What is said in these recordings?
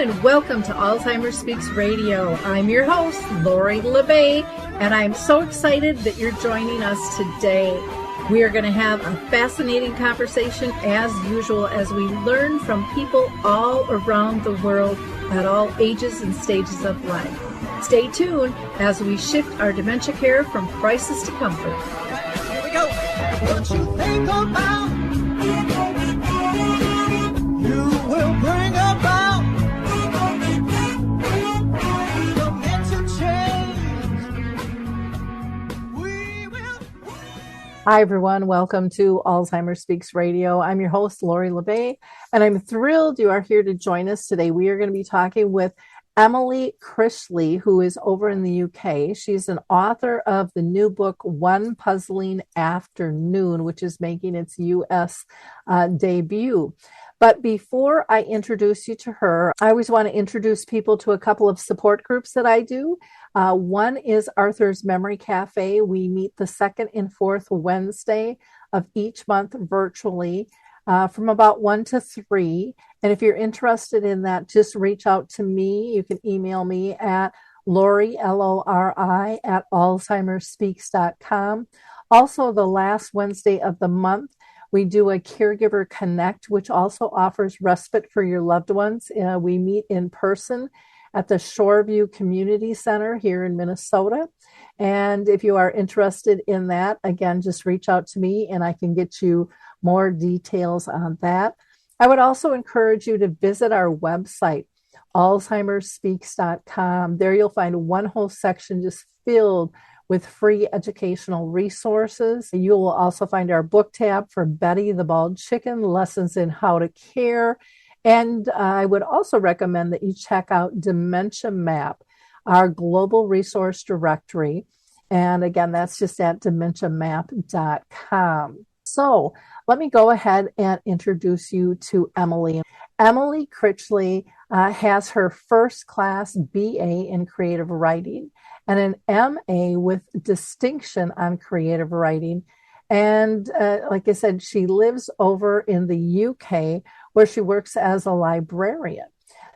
and welcome to Alzheimer Speaks Radio. I'm your host, Lori LeBay, and I'm so excited that you're joining us today. We are going to have a fascinating conversation as usual as we learn from people all around the world at all ages and stages of life. Stay tuned as we shift our dementia care from crisis to comfort. Here we go. What you think about, you will bring about dementia change. We will. Hi, everyone. Welcome to Alzheimer Speaks Radio. I'm your host, Lori LeBay, and I'm thrilled you are here to join us today. We are going to be talking with Emily Critchley, who is over in the UK. She's an author of the new book, One Puzzling Afternoon, which is making its US debut. But before I introduce you to her, I always want to introduce people to a couple of support groups that I do. One is Arthur's Memory Cafe. We meet the second and fourth Wednesday of each month virtually from about 1 to 3. And if you're interested in that, just reach out to me. You can email me at Lori, Lori, at alzheimerspeaks.com. Also, the last Wednesday of the month, we do a Caregiver Connect, which also offers respite for your loved ones. We meet in person at the Shoreview Community Center here in Minnesota. And if you are interested in that, again, just reach out to me and I can get you more details on that. I would also encourage you to visit our website, alzheimerspeaks.com. There you'll find one whole section just filled with free educational resources. You will also find our book tab for Betty the Bald Chicken, Lessons in How to Care. And I would also recommend that you check out Dementia Map, our global resource directory. And again, that's just at dementiamap.com. So let me go ahead and introduce you to Emily. Emily Critchley has her first class BA in creative writing and an MA with distinction on creative writing. And like I said, she lives over in the UK where she works as a librarian.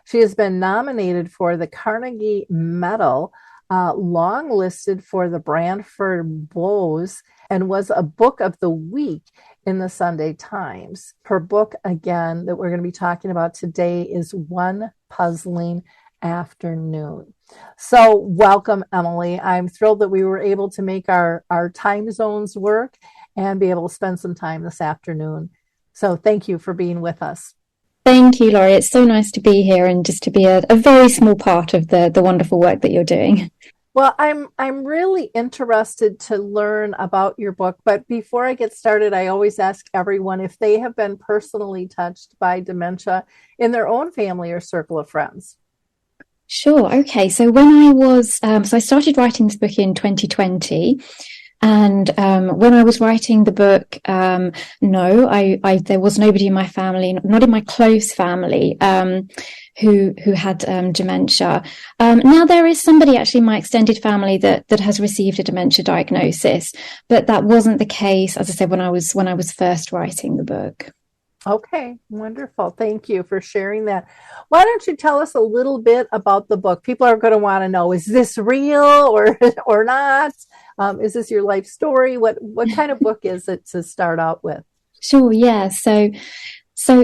She has been nominated for the Carnegie Medal, long listed for the Branford Boase, and was a book of the week in the Sunday Times. Her book, again, that we're going to be talking about today is One Puzzling Afternoon. So welcome, Emily. I'm thrilled that we were able to make our time zones work and be able to spend some time this afternoon. So thank you for being with us. Thank you, Laurie. It's so nice to be here and just to be a very small part of the wonderful work that you're doing. Well, I'm really interested to learn about your book, but before I get started, I always ask everyone if they have been personally touched by dementia in their own family or circle of friends. Sure. Okay. So when I was, I started writing this book in 2020. And when I was writing the book, there was nobody in my family, not in my close family, who had dementia. Now there is somebody actually in my extended family that has received a dementia diagnosis, but that wasn't the case, as I said, when I was first writing the book. Okay, wonderful. Thank you for sharing that. Why don't you tell us a little bit about the book? People are going to want to know, is this real or not? Is this your life story? What kind of book is it to start out with? Sure, yeah. So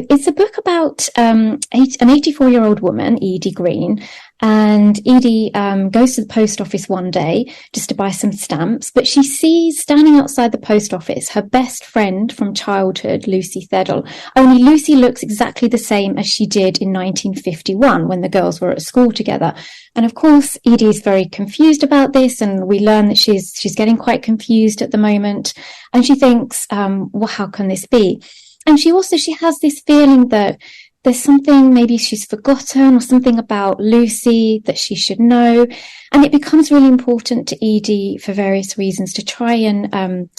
it's a book about an 84-year-old woman, Edie Green, and Edie goes to the post office one day just to buy some stamps, but she sees standing outside the post office her best friend from childhood, Lucy Theddle. Only Lucy looks exactly the same as she did in 1951 when the girls were at school together. And of course, Edie is very confused about this, and we learn that she's getting quite confused at the moment, and she thinks, well, how can this be? And she has this feeling that there's something, maybe she's forgotten or something about Lucy that she should know. And it becomes really important to Edie for various reasons to try and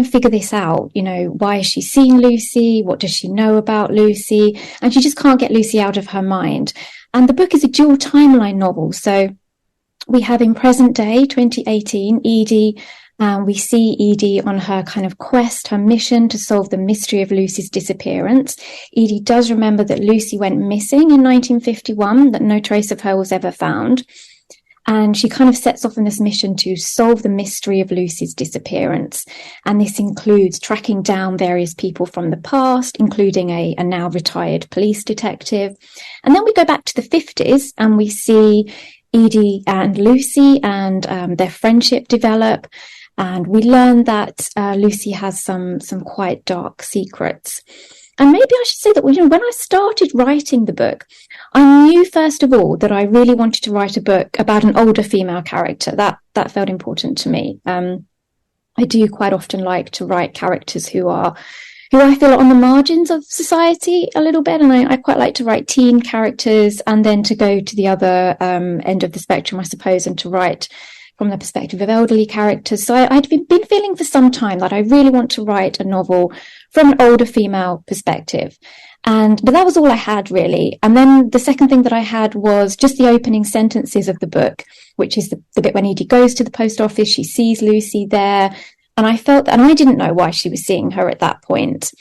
figure this out. You know, why is she seeing Lucy? What does she know about Lucy? And she just can't get Lucy out of her mind. And the book is a dual timeline novel. So we have in present day, 2018, Edie And we see Edie on her kind of quest, her mission to solve the mystery of Lucy's disappearance. Edie does remember that Lucy went missing in 1951, that no trace of her was ever found. And she kind of sets off on this mission to solve the mystery of Lucy's disappearance. And this includes tracking down various people from the past, including a now retired police detective. And then we go back to the 50s and we see Edie and Lucy and their friendship develop. And we learn that Lucy has some quite dark secrets. And maybe I should say that when I started writing the book, I knew, first of all, that I really wanted to write a book about an older female character. That felt important to me. I do quite often like to write characters who I feel are on the margins of society a little bit. And I quite like to write teen characters and then to go to the other end of the spectrum, I suppose, and to write from the perspective of elderly characters. So I'd been feeling for some time that I really want to write a novel from an older female perspective. But that was all I had, really. And then the second thing that I had was just the opening sentences of the book, which is the bit when Edie goes to the post office, she sees Lucy there. And I felt, and I didn't know why she was seeing her at that point.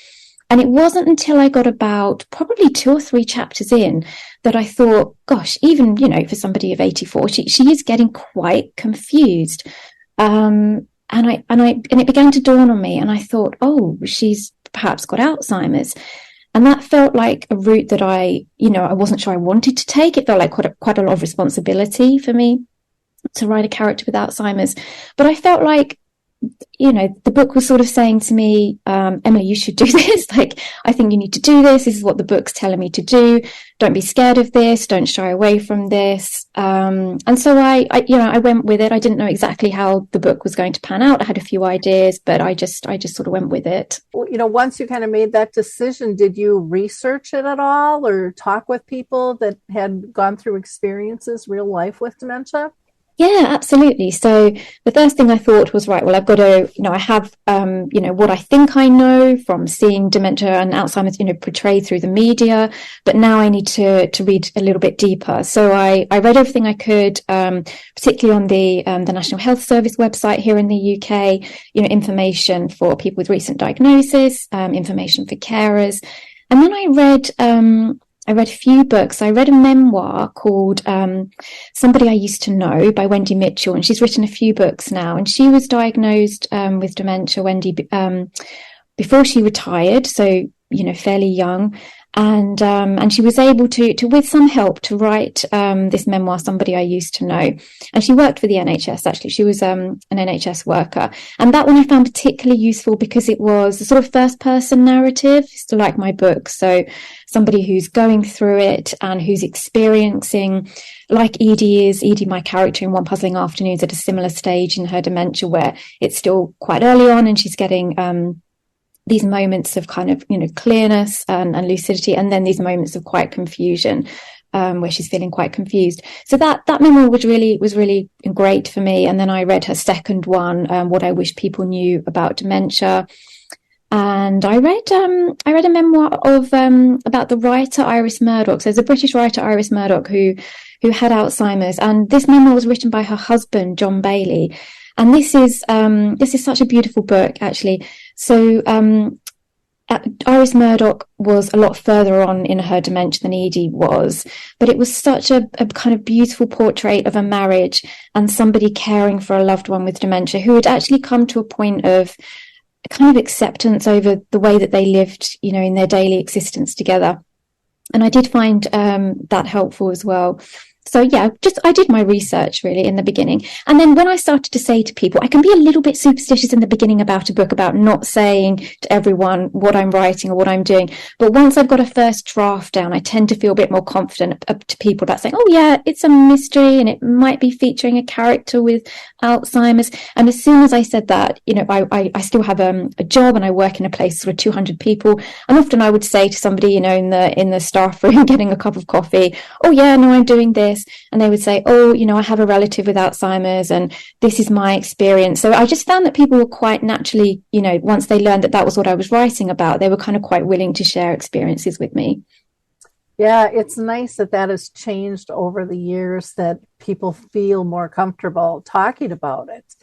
And it wasn't until I got about probably 2 or 3 chapters in that I thought, gosh, even, for somebody of 84, she is getting quite confused. And it began to dawn on me, and I thought, oh, she's perhaps got Alzheimer's. And that felt like a route that I wasn't sure I wanted to take. It felt like quite a lot of responsibility for me to write a character with Alzheimer's. But I felt like, the book was sort of saying to me, Emily, you should do this. Like, I think you need to do this. This is what the book's telling me to do. Don't be scared of this. Don't shy away from this. And so I went with it. I didn't know exactly how the book was going to pan out. I had a few ideas, but I just sort of went with it. Well, once you kind of made that decision, did you research it at all or talk with people that had gone through experiences, real life with dementia? Yeah, absolutely. So the first thing I thought was, right, well, I've got to, I have, what I think I know from seeing dementia and Alzheimer's, portrayed through the media, but now I need to read a little bit deeper. So I read everything I could, particularly on the National Health Service website here in the UK, information for people with recent diagnosis, information for carers. And then I read a few books. I read a memoir called Somebody I Used to Know by Wendy Mitchell, and she's written a few books now. And she was diagnosed with dementia, Wendy, before she retired, so fairly young. And she was able to with some help to write this memoir, Somebody I Used to Know. And she worked for the NHS, actually. She was an NHS worker. And that one I found particularly useful because it was a sort of first person narrative, like my book. So somebody who's going through it and who's experiencing, like Edie, my character in One Puzzling Afternoons, at a similar stage in her dementia where it's still quite early on and she's getting these moments of kind of, clearness and lucidity, and then these moments of quite confusion, where she's feeling quite confused. So that memoir was really great for me. And then I read her second one, What I Wish People Knew About Dementia. And I read a memoir of about the writer Iris Murdoch. So there's a British writer, Iris Murdoch, who had Alzheimer's, and this memoir was written by her husband, John Bailey. And this is such a beautiful book, actually. So Iris Murdoch was a lot further on in her dementia than Edie was, but it was such a kind of beautiful portrait of a marriage and somebody caring for a loved one with dementia who had actually come to a point of kind of acceptance over the way that they lived, in their daily existence together. And I did find that helpful as well. So yeah, I did my research really in the beginning. And then when I started to say to people, I can be a little bit superstitious in the beginning about a book, about not saying to everyone what I'm writing or what I'm doing. But once I've got a first draft down, I tend to feel a bit more confident up to people about saying, oh yeah, it's a mystery and it might be featuring a character with Alzheimer's. And as soon as I said that, I still have a job and I work in a place with 200 people. And often I would say to somebody, in the staff room getting a cup of coffee, oh yeah, no, I'm doing this. And they would say, oh, I have a relative with Alzheimer's and this is my experience. So I just found that people were quite naturally, once they learned that was what I was writing about, they were kind of quite willing to share experiences with me. Yeah, it's nice that has changed over the years, that people feel more comfortable talking about it.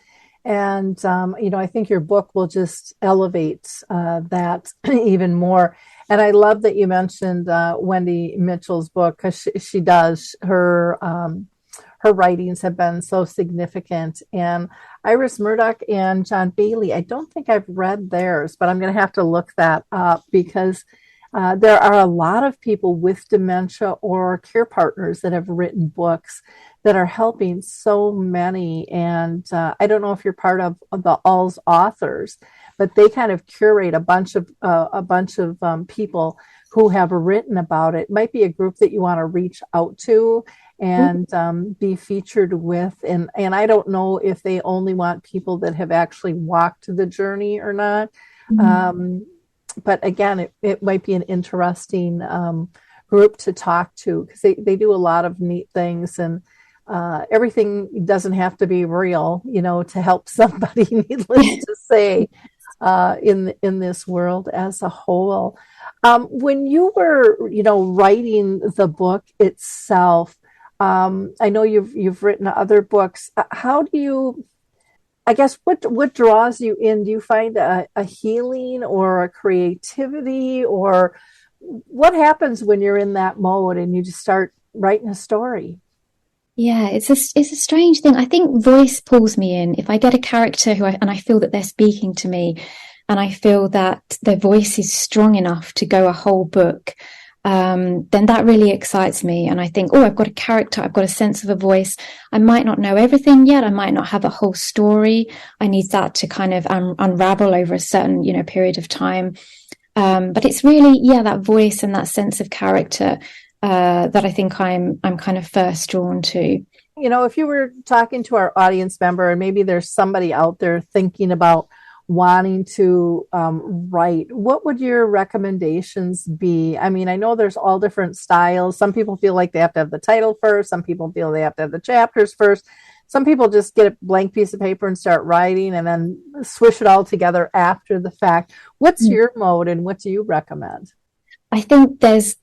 And, I think your book will just elevate that even more. And I love that you mentioned Wendy Mitchell's book, because she does. Her writings have been so significant. And Iris Murdoch and John Bailey, I don't think I've read theirs, but I'm going to have to look that up, because there are a lot of people with dementia or care partners that have written books that are helping so many. And I don't know if you're part of the Alz authors, but they kind of curate a bunch of people who have written about it. It might be a group that you want to reach out to and be featured with. And I don't know if they only want people that have actually walked the journey or not. But again, it might be an interesting group to talk to, because they do a lot of neat things, and everything doesn't have to be real, to help somebody, needless to say, in this world as a whole. When you were, writing the book itself, I know you've written other books. How do you, I guess, what draws you in? Do you find a healing or a creativity, or what happens when you're in that mode and you just start writing a story? Yeah, it's a strange thing. I think voice pulls me in. If I get a character and I feel that they're speaking to me, and I feel that their voice is strong enough to go a whole book, then that really excites me. And I think, I've got a character, I've got a sense of a voice. I might not know everything yet. I might not have a whole story. I need that to kind of unravel over a certain, period of time. But it's really, that voice and that sense of character that I think I'm kind of first drawn to. If you were talking to our audience member, and maybe there's somebody out there thinking about wanting to write, what would your recommendations be? I mean, I know there's all different styles. Some people feel like they have to have the title first. Some people feel they have to have the chapters first. Some people just get a blank piece of paper and start writing and then swish it all together after the fact. What's your mode, and what do you recommend? I think there's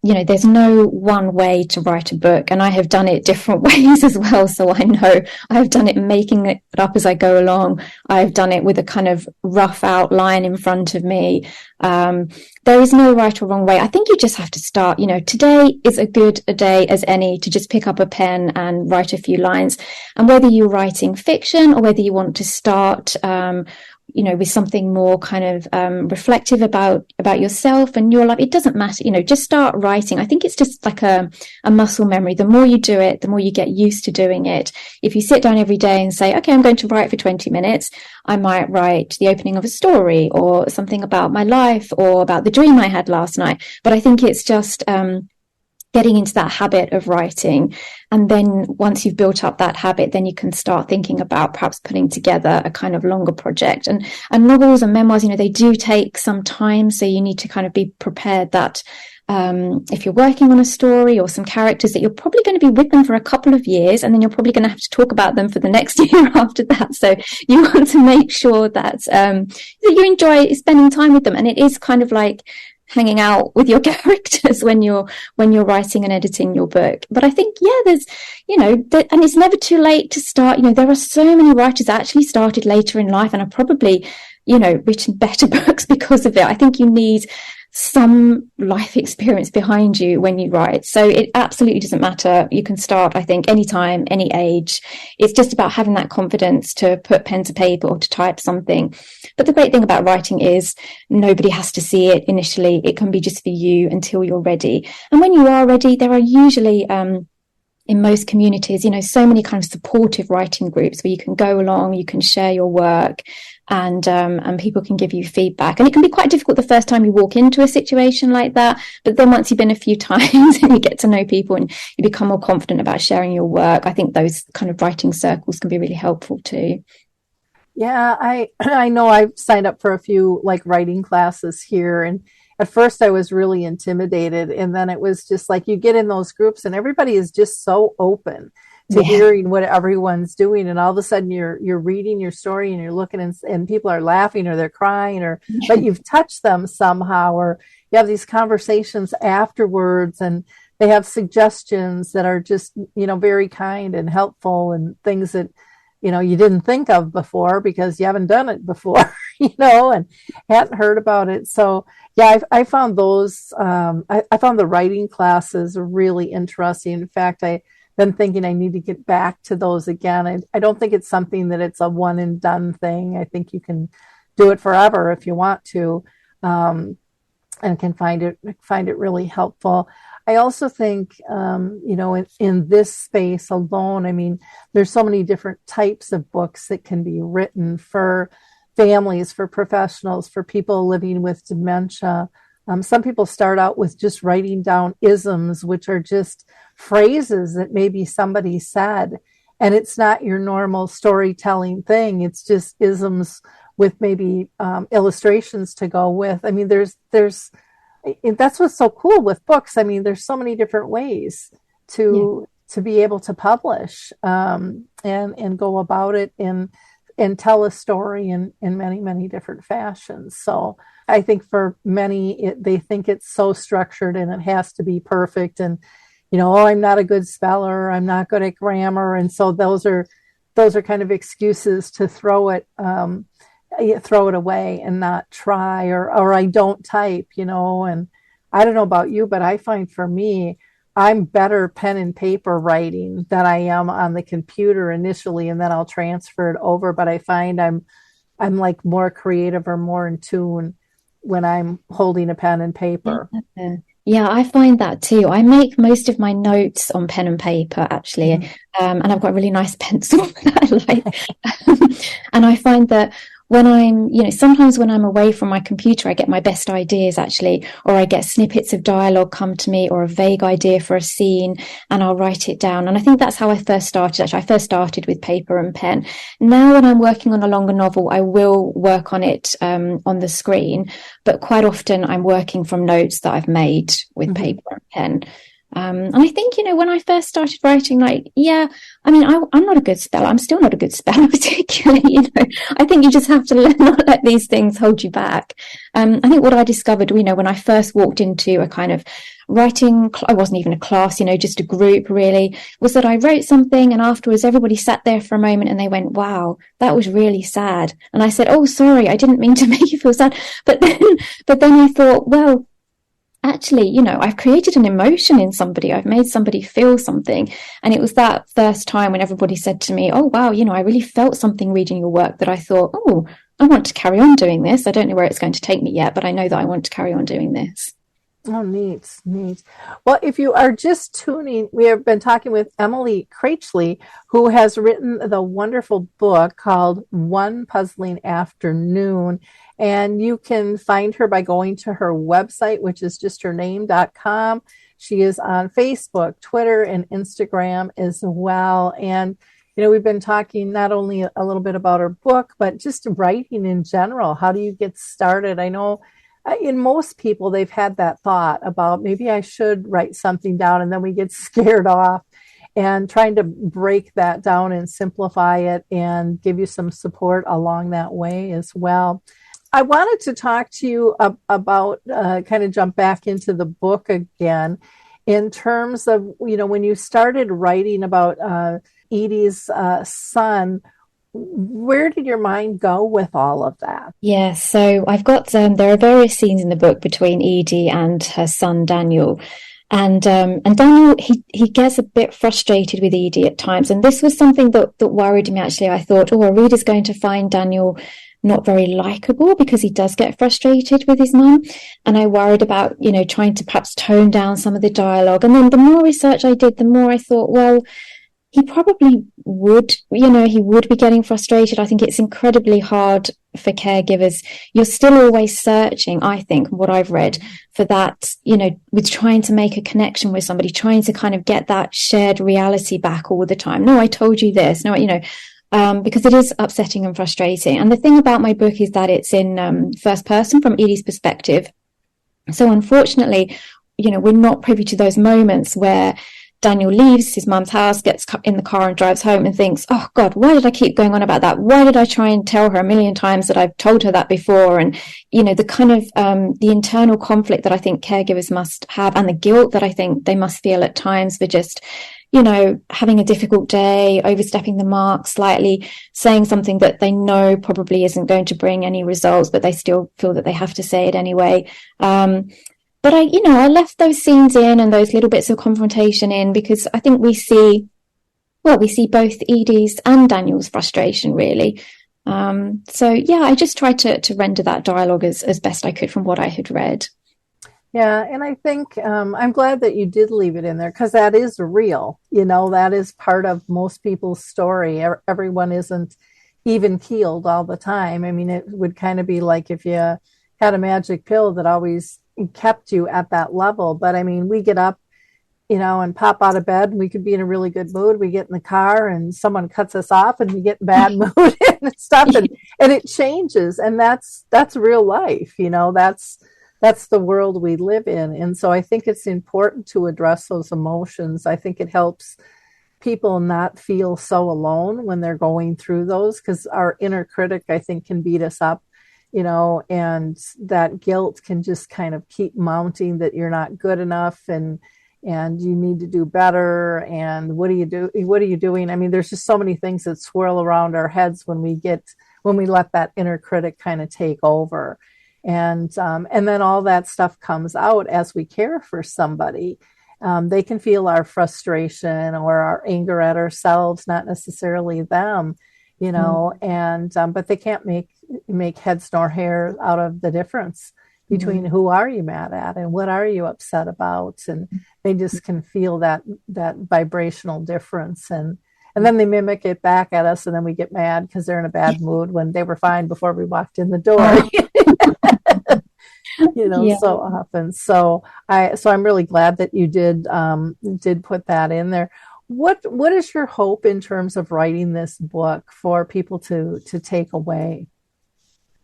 no one way to write a book, and I have done it different ways as well. So I know I've done it making it up as I go along. I've done it with a kind of rough outline in front of me. There is no right or wrong way. I think you just have to start. Today is a good a day as any to just pick up a pen and write a few lines. And whether you're writing fiction or whether you want to start, with something more kind of reflective about yourself and your life, it doesn't matter. Just start writing. I think it's just like a muscle memory. The more you do it, the more you get used to doing it. If you sit down every day and say, okay, I'm going to write for 20 minutes, I might write the opening of a story or something about my life or about the dream I had last night. But I think it's just getting into that habit of writing. And then once you've built up that habit, then you can start thinking about perhaps putting together a kind of longer project. And novels and memoirs, they do take some time. So you need to kind of be prepared that if you're working on a story or some characters, that you're probably going to be with them for a couple of years, and then you're probably going to have to talk about them for the next year after that. So you want to make sure that you enjoy spending time with them. And it is kind of like hanging out with your characters when you're writing and editing your book. But I think, there's, and it's never too late to start. There are so many writers that actually started later in life and are probably, written better books because of it. I think you need some life experience behind you when you write. So it absolutely doesn't matter. You can start, I think, anytime, any age. It's just about having that confidence to put pen to paper or to type something. But the great thing about writing is nobody has to see it initially. It can be just for you until you're ready. And when you are ready, there are usually, in most communities, so many kind of supportive writing groups where you can go along, you can share your work, and people can give you feedback. And it can be quite difficult the first time you walk into a situation like that, but then once you've been a few times and you get to know people and you become more confident about sharing your work, I think those kind of writing circles can be really helpful too. Yeah, I know I've signed up for a few writing classes here, and at first I was really intimidated, and then it was just like you get in those groups and everybody is just so open to hearing what everyone's doing, and all of a sudden you're reading your story and you're looking and people are laughing or they're crying but you've touched them somehow, or you have these conversations afterwards and they have suggestions that are just very kind and helpful, and things that you didn't think of before because you haven't done it before, and hadn't heard about it. So yeah, I found those, I found the writing classes really interesting. In fact, I've been thinking I need to get back to those again. I don't think it's something that it's a one and done thing. I think you can do it forever if you want to, and can find it really helpful. I also think, in this space alone, I mean, there's so many different types of books that can be written for families, for professionals, for people living with dementia. Some people start out with just writing down isms, which are just phrases that maybe somebody said, and it's not your normal storytelling thing. It's just isms with maybe illustrations to go with. I mean, there's that's what's so cool with books. I mean, there's so many different ways to be able to publish and go about it and tell a story in many, many different fashions. So I think for many, they think it's so structured and it has to be perfect. And, I'm not a good speller, I'm not good at grammar. And so those are kind of excuses to throw it away and not try, or I don't type, and I don't know about you, but I find for me, I'm better pen and paper writing than I am on the computer initially, and then I'll transfer it over. But I find I'm like more creative or more in tune when I'm holding a pen and paper. Yeah, I find that too. I make most of my notes on pen and paper, actually, and I've got a really nice pencil that I like. And I find that when I'm, sometimes when I'm away from my computer, I get my best ideas actually, or I get snippets of dialogue come to me, or a vague idea for a scene, and I'll write it down. And I think that's how I first started. Actually, I first started with paper and pen. Now, when I'm working on a longer novel, I will work on it on the screen, but quite often I'm working from notes that I've made with paper and pen. And I think, when I first started writing, I'm not a good speller. I'm still not a good speller, particularly, I think you just have to not let these things hold you back. I think what I discovered, when I first walked into a kind of writing, I wasn't even a class, just a group really, was that I wrote something and afterwards everybody sat there for a moment and they went, wow, that was really sad. And I said, oh, sorry, I didn't mean to make you feel sad. But then I thought, well, actually, I've created an emotion in somebody. I've made somebody feel something. And it was that first time when everybody said to me, oh, wow, I really felt something reading your work, that I thought, oh, I want to carry on doing this. I don't know where it's going to take me yet, but I know that I want to carry on doing this. Oh, neat. Well, if you are just tuning, we have been talking with Emily Critchley, who has written the wonderful book called One Puzzling Afternoon. And you can find her by going to her website, which is justhername.com. She is on Facebook, Twitter, and Instagram as well. And, we've been talking not only a little bit about her book, but just writing in general. How do you get started? I know in most people, they've had that thought about maybe I should write something down, and then we get scared off, and trying to break that down and simplify it and give you some support along that way as well. I wanted to talk to you about, kind of jump back into the book again, in terms of, when you started writing about Edie's son, where did your mind go with all of that? Yeah, so I've got, there are various scenes in the book between Edie and her son, Daniel. And Daniel, he gets a bit frustrated with Edie at times. And this was something that worried me, actually. I thought, a reader's going to find Daniel not very likable because he does get frustrated with his mum. And I worried about, trying to perhaps tone down some of the dialogue. And then the more research I did, the more I thought, well, he probably would, he would be getting frustrated. I think it's incredibly hard for caregivers. You're still always searching, I think, what I've read, for that, with trying to make a connection with somebody, trying to kind of get that shared reality back all the time. No, I told you this. No, because it is upsetting and frustrating. And the thing about my book is that it's in first person from Edie's perspective. So unfortunately, we're not privy to those moments where Daniel leaves his mum's house, gets in the car and drives home and thinks, oh God, why did I keep going on about that? Why did I try and tell her a million times that I've told her that before? And, the kind of the internal conflict that I think caregivers must have, and the guilt that I think they must feel at times for just, having a difficult day, overstepping the mark slightly, saying something that they know probably isn't going to bring any results, but they still feel that they have to say it anyway. But I left those scenes in and those little bits of confrontation in because I think we see both Edie's and Daniel's frustration, really. I just tried to render that dialogue as best I could from what I had read. Yeah, and I think I'm glad that you did leave it in there because that is real. That is part of most people's story. Everyone isn't even keeled all the time. I mean, it would kind of be like if you had a magic pill that always kept you at that level. But I mean, we get up, and pop out of bed. We could be in a really good mood. We get in the car and someone cuts us off and we get in bad mood and stuff. And it changes. And that's real life. That's the world we live in. And so I think it's important to address those emotions. I think it helps people not feel so alone when they're going through those, because our inner critic, I think, can beat us up, and that guilt can just kind of keep mounting that you're not good enough and you need to do better. And what are you doing? I mean, there's just so many things that swirl around our heads when we let that inner critic kind of take over. And then all that stuff comes out as we care for somebody. They can feel our frustration or our anger at ourselves, not necessarily them, but they can't make heads nor hair out of the difference between who are you mad at and what are you upset about. And they just can feel that vibrational difference. And then they mimic it back at us, and then we get mad because they're in a bad mood when they were fine before we walked in the door. So often. So I'm really glad that you did put that in there. What is your hope in terms of writing this book for people to take away?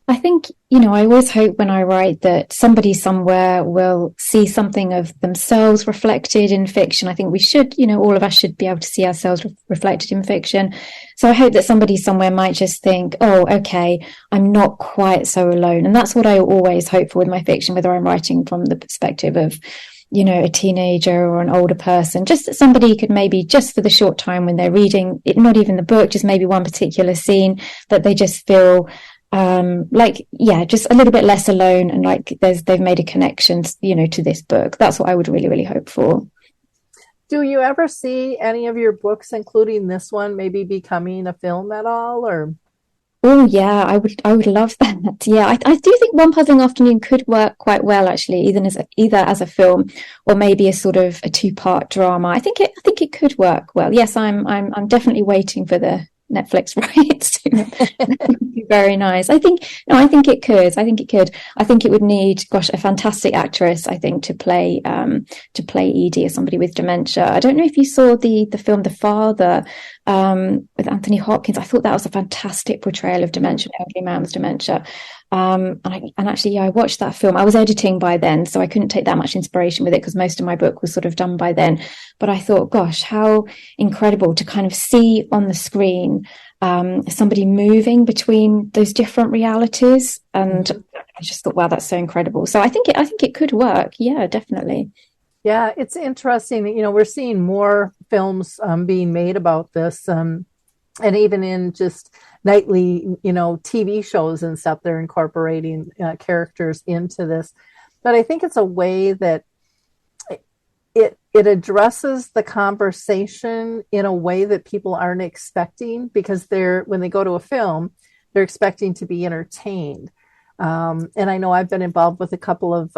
I think, I always hope when I write that somebody somewhere will see something of themselves reflected in fiction. I think we should, all of us should be able to see ourselves reflected in fiction. So I hope that somebody somewhere might just think, oh, okay, I'm not quite so alone. And that's what I always hope for with my fiction, whether I'm writing from the perspective of, a teenager or an older person, just that somebody could maybe just for the short time when they're reading it, not even the book, just maybe one particular scene, that they just feel just a little bit less alone, and like they've made a connection, to this book. That's what I would really, really hope for. Do you ever see any of your books, including this one, maybe becoming a film at all, or? Oh yeah, I would love that. Yeah, I do think One Puzzling Afternoon could work quite well, actually, either as a film or maybe a sort of a 2-part drama. I think it could work well. Yes, I'm definitely waiting for the Netflix rights. That would be very nice. I think it could. I think it would need, a fantastic actress, I think, to play Edie as somebody with dementia. I don't know if you saw the film The Father, with Anthony Hopkins. I thought that was a fantastic portrayal of dementia, elderly man with dementia. I watched that film. I was editing by then, so I couldn't take that much inspiration with it because most of my book was sort of done by then. But I thought, gosh, how incredible to kind of see on the screen somebody moving between those different realities. And I just thought, wow, that's so incredible. So I think it could work. Yeah, definitely. Yeah, it's interesting. We're seeing more films being made about this. And even in just nightly, TV shows and stuff, they're incorporating characters into this. But I think it's a way that it addresses the conversation in a way that people aren't expecting, because when they go to a film, they're expecting to be entertained. And I know I've been involved with a couple of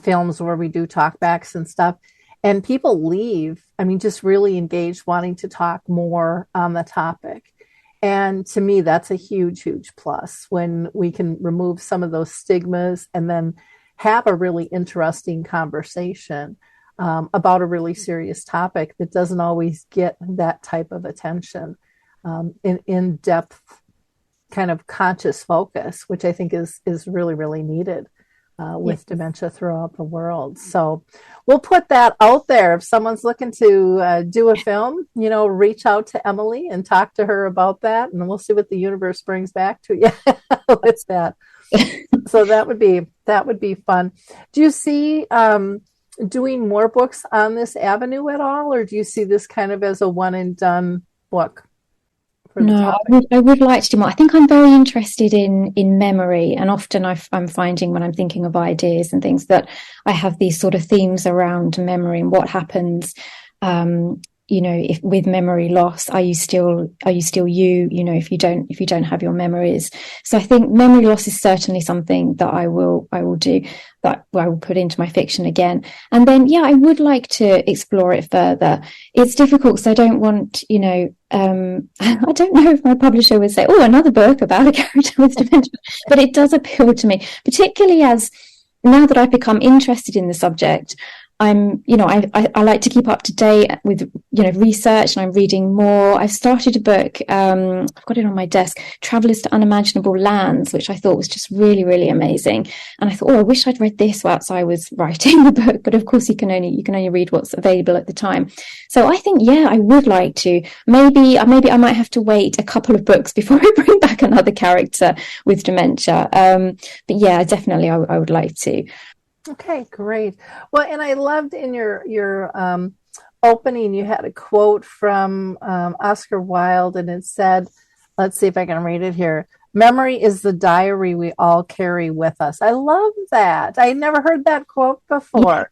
films where we do talkbacks and stuff. And people leave, just really engaged, wanting to talk more on the topic. And to me, that's a huge, huge plus when we can remove some of those stigmas and then have a really interesting conversation about a really serious topic that doesn't always get that type of attention, in-depth kind of conscious focus, which I think is really, really needed. With dementia throughout the world. So we'll put that out there. If someone's looking to do a film, reach out to Emily and talk to her about that, and we'll see what the universe brings back to you with that. So that would be fun. Do you see doing more books on this avenue at all, or do you see this kind of as a one and done book for the No, topic? I would like to do more. I think I'm very interested in memory, and often I'm finding when I'm thinking of ideas and things that I have these sort of themes around memory and what happens. If with memory loss, are you still you? If you don't have your memories. So I think memory loss is certainly something that I will do, that I will put into my fiction again. And then, yeah, I would like to explore it further. It's difficult because I don't want, I don't know if my publisher would say, oh, another book about a character with dementia, but it does appeal to me, particularly as now that I've become interested in the subject. I like to keep up to date with, research, and I'm reading more. I've started a book, I've got it on my desk, Travellers to Unimaginable Lands, which I thought was just really, really amazing. And I thought, I wish I'd read this whilst I was writing the book. But of course you can only read what's available at the time. So I think, yeah, I would like to. Maybe I might have to wait a couple of books before I bring back another character with dementia. But yeah, definitely I would like to. Okay, great. Well, and I loved in your opening, you had a quote from Oscar Wilde, and it said, let's see if I can read it here. Memory is the diary we all carry with us. I love that. I never heard that quote before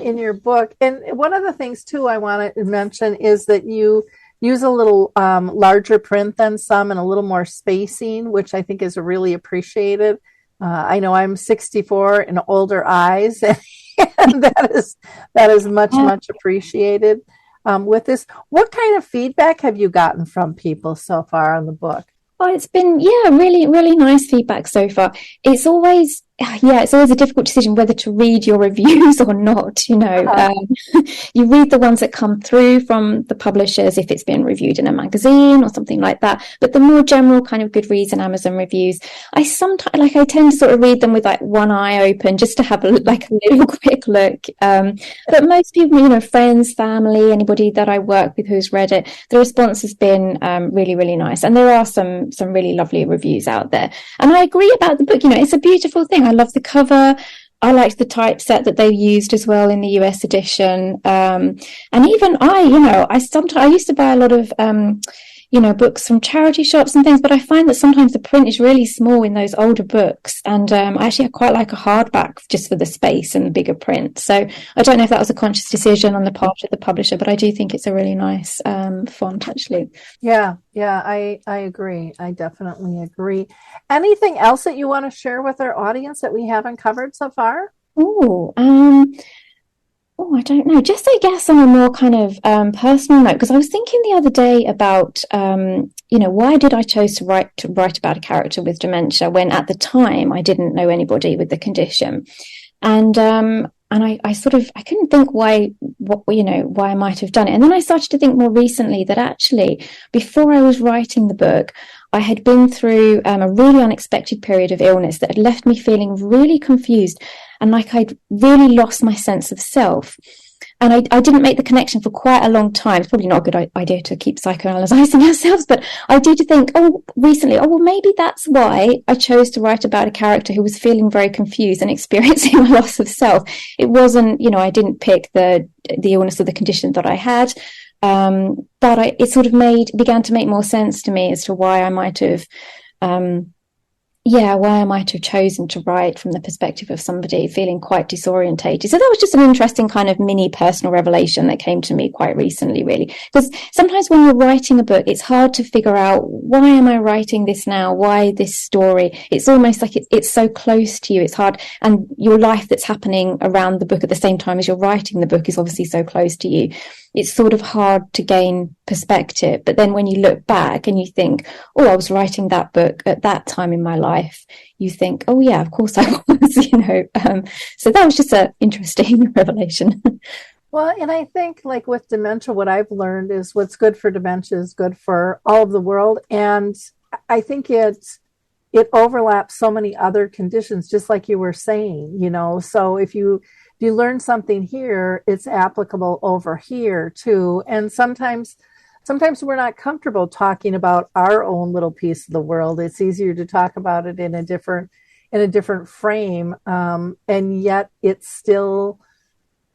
in your book. And one of the things, too, I want to mention is that you use a little larger print than some and a little more spacing, which I think is really appreciated. I know I'm 64 and older eyes, and that is much appreciated. With this, what kind of feedback have you gotten from people so far on the book? Oh, it's been, really, really nice feedback so far. It's always a difficult decision whether to read your reviews or not. You read the ones that come through from the publishers if it's been reviewed in a magazine or something like that. But the more general kind of Goodreads and Amazon reviews, I tend to sort of read them with like one eye open just to have a little quick look. But most people, friends, family, anybody that I work with who's read it, the response has been really, really nice. And there are some really lovely reviews out there. And I agree about the book. It's a beautiful thing. I love the cover. I liked the typeset that they used as well in the US edition. And even I used to buy a lot of, books from charity shops and things, but I find that sometimes the print is really small in those older books. And I quite like a hardback just for the space and the bigger print. So I don't know if that was a conscious decision on the part of the publisher, but I do think it's a really nice font, actually. Yeah, I agree. I definitely agree. Anything else that you want to share with our audience that we haven't covered so far? I don't know. Just, I guess, on a more kind of personal note, because I was thinking the other day about, why did I choose to write about a character with dementia when at the time I didn't know anybody with the condition, and I couldn't think why I might have done it. And then I started to think more recently that actually, before I was writing the book, I had been through a really unexpected period of illness that had left me feeling really confused and like I'd really lost my sense of self. And I didn't make the connection for quite a long time. It's probably not a good idea to keep psychoanalyzing ourselves, but I did think, recently, well, maybe that's why I chose to write about a character who was feeling very confused and experiencing a loss of self. It wasn't, I didn't pick the illness or the condition that I had. But it sort of began to make more sense to me as to why I might have, chosen to write from the perspective of somebody feeling quite disorientated. So that was just an interesting kind of mini personal revelation that came to me quite recently, really. Because sometimes when you're writing a book, it's hard to figure out, why am I writing this now? Why this story? It's almost like it's so close to you. It's hard. And your life that's happening around the book at the same time as you're writing the book is obviously so close to you. It's sort of hard to gain perspective. But then when you look back and you think, I was writing that book at that time in my life, you think, oh yeah, of course I was, so that was just an interesting revelation. Well, and I think like with dementia, what I've learned is what's good for dementia is good for all of the world. And I think it overlaps so many other conditions, just like you were saying, so if you learn something here, it's applicable over here too. And sometimes we're not comfortable talking about our own little piece of the world. It's easier to talk about it in a different frame. And yet it's still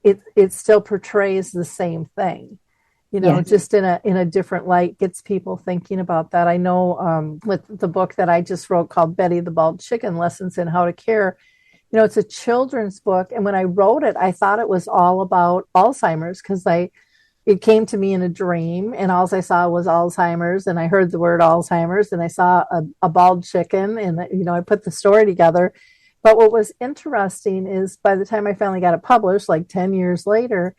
it still portrays the same thing, just in a different light, gets people thinking about that. I know with the book that I just wrote called Betty the Bald Chicken, Lessons in How to Care, it's a children's book. And when I wrote it, I thought it was all about Alzheimer's because it came to me in a dream, and all I saw was Alzheimer's, and I heard the word Alzheimer's, and I saw a bald chicken, and I put the story together. But what was interesting is by the time I finally got it published, like 10 years later,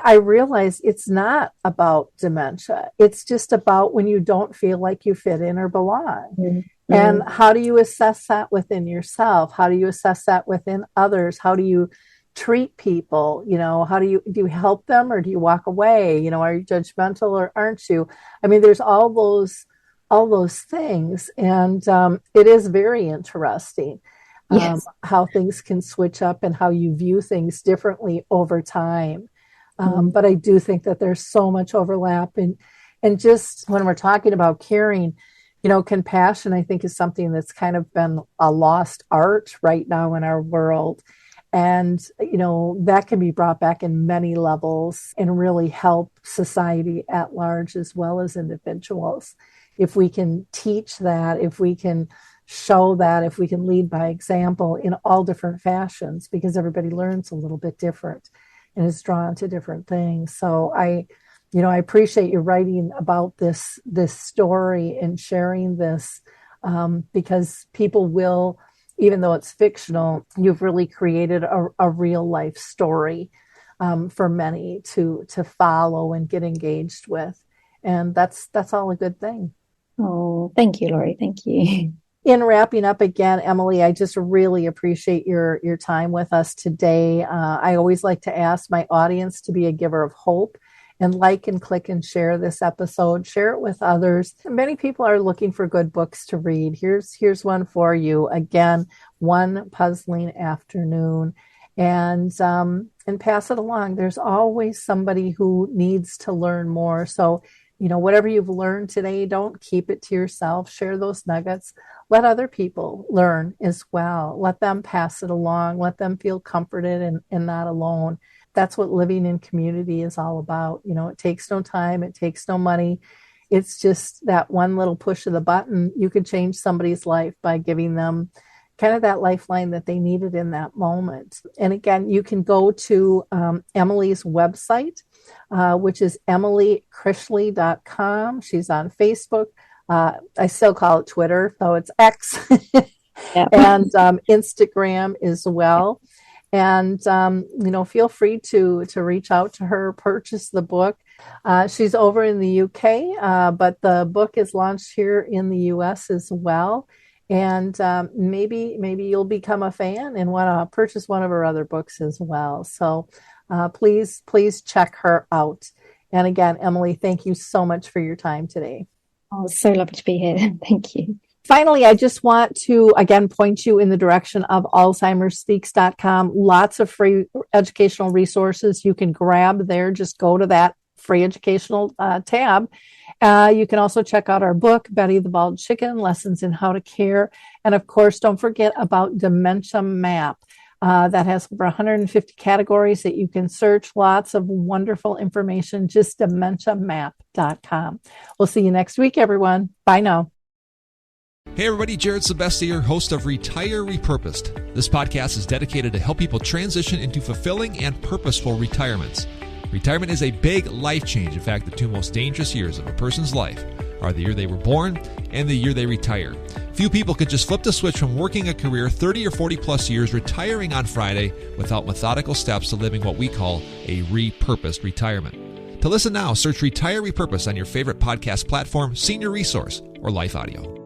I realized it's not about dementia. It's just about when you don't feel like you fit in or belong. Mm-hmm. And how do you assess that within yourself? How do you assess that within others? How do you treat people? How do you help them, or do you walk away? Are you judgmental or aren't you? I mean, there's all those things. And it is very interesting. Yes. How things can switch up and how you view things differently over time. But I do think that there's so much overlap. And just when we're talking about caring, compassion, I think, is something that's kind of been a lost art right now in our world. And, that can be brought back in many levels and really help society at large as well as individuals. If we can teach that, if we can show that, if we can lead by example in all different fashions, because everybody learns a little bit different and is drawn to different things. So I appreciate you writing about this story and sharing this, because people will, even though it's fictional, you've really created a real life story for many to follow and get engaged with. And that's all a good thing. Oh, thank you, Laurie. Thank you. In wrapping up again, Emily, I just really appreciate your time with us today. I always like to ask my audience to be a giver of hope and like and click and share this episode. Share it with others. Many people are looking for good books to read. Here's one for you. Again, One Puzzling Afternoon. And pass it along. There's always somebody who needs to learn more. So, whatever you've learned today, don't keep it to yourself. Share those nuggets. Let other people learn as well. Let them pass it along. Let them feel comforted and not alone. That's what living in community is all about. It takes no time. It takes no money. It's just that one little push of the button. You could change somebody's life by giving them kind of that lifeline that they needed in that moment. And again, you can go to Emily's website, which is emilycritchley.com. She's on Facebook. I still call it Twitter, though it's X, and Instagram as well. And, feel free to reach out to her, purchase the book. She's over in the UK, but the book is launched here in the US as well. And maybe you'll become a fan and want to purchase one of her other books as well. So please check her out. And again, Emily, thank you so much for your time today. Oh, it's so lovely to be here. Thank you. Finally, I just want to, again, point you in the direction of AlzheimerSpeaks.com. Lots of free educational resources you can grab there. Just go to that free educational tab. You can also check out our book, Betty the Bald Chicken, Lessons in How to Care. And of course, don't forget about Dementia Map. That has over 150 categories that you can search. Lots of wonderful information. Just dementiamap.com. We'll see you next week, everyone. Bye now. Hey everybody, Jared Sebestier, host of Retire Repurposed. This podcast is dedicated to help people transition into fulfilling and purposeful retirements. Retirement is a big life change. In fact, the two most dangerous years of a person's life are the year they were born and the year they retire. Few people could just flip the switch from working a career 30 or 40 plus years, retiring on Friday without methodical steps to living what we call a repurposed retirement. To listen now, search Retire Repurposed on your favorite podcast platform, Senior Resource, or Life Audio.